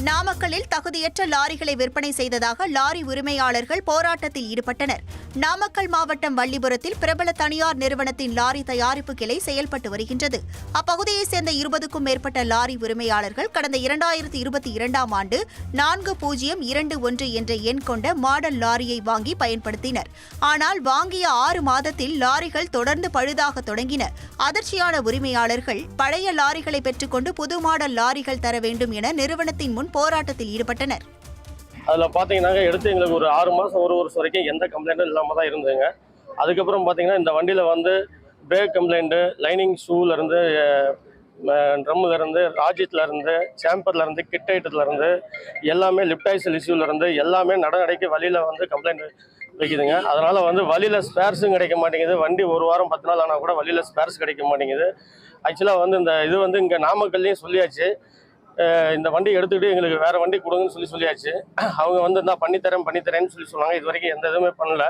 நாமக்கல்லில் தகுதியற்ற லாரிகளை விற்பனை செய்ததாக லாரி உரிமையாளர்கள் போராட்டத்தில் ஈடுபட்டனர். நாமக்கல் மாவட்டம் வள்ளிபுரத்தில் பிரபல தனியார் நிறுவனத்தின் லாரி தயாரிப்பு கிளை செயல்பட்டு வருகின்றது. அப்பகுதியைச் சேர்ந்த 20க்கும் மேற்பட்ட லாரி உரிமையாளர்கள் கடந்த 2022ஆம் ஆண்டு 4021 என்ற எண் கொண்ட மாடல் லாரியை வாங்கி பயன்படுத்தினர். ஆனால் வாங்கிய 6 மாதத்தில் லாரிகள் தொடர்ந்து பழுதாக தொடங்கின. அதிர்ச்சியான உரிமையாளர்கள் பழைய லாரிகளை பெற்றுக்கொண்டு புது மாடல் லாரிகள் தர வேண்டும் என நிறுவனத்தின் முன் போராட்டத்தில் ஈடுபட்டனர். அதில் பார்த்தீங்கன்னா எடுத்து எங்களுக்கு ஒரு 6 மாதம் ஒரு வருஷம் வரைக்கும் எந்த கம்ப்ளைண்ட்டும் இல்லாமல் தான் இருந்ததுங்க. அதுக்கப்புறம் பார்த்தீங்கன்னா இந்த வண்டியில் வந்து பிரேக் கம்ப்ளைண்ட்டு, லைனிங் ஷூலேருந்து, ட்ரம்முலேருந்து, ராஜிட்லேருந்து, சேம்பர்லேருந்து, கிட் ஐட்டத்துலேருந்து எல்லாமே லிப்டாய்சல் இஷ்யூலேருந்து எல்லாமே நடவடிக்கை வழியில் வந்து கம்ப்ளைண்ட் வைக்குதுங்க. அதனால் வந்து வழியில் ஸ்பேர்ஸும் கிடைக்க மாட்டேங்குது. வண்டி ஒரு வாரம் 10 நாள் ஆனால் கூட வழியில் ஸ்பேர்ஸ் கிடைக்க மாட்டேங்குது. ஆக்சுவலாக வந்து இந்த இது வந்து இங்கே நாமக்கல்லையும் சொல்லியாச்சு, இந்த வண்டி எடுத்துக்கிட்டு எங்களுக்கு வேறு வண்டி கொடுங்கன்னு சொல்லியாச்சு. அவங்க வந்து நான் பண்ணித்தரேன்னு சொல்லி சொன்னாங்க. இது வரைக்கும் எந்த இதுவுமே பண்ணல.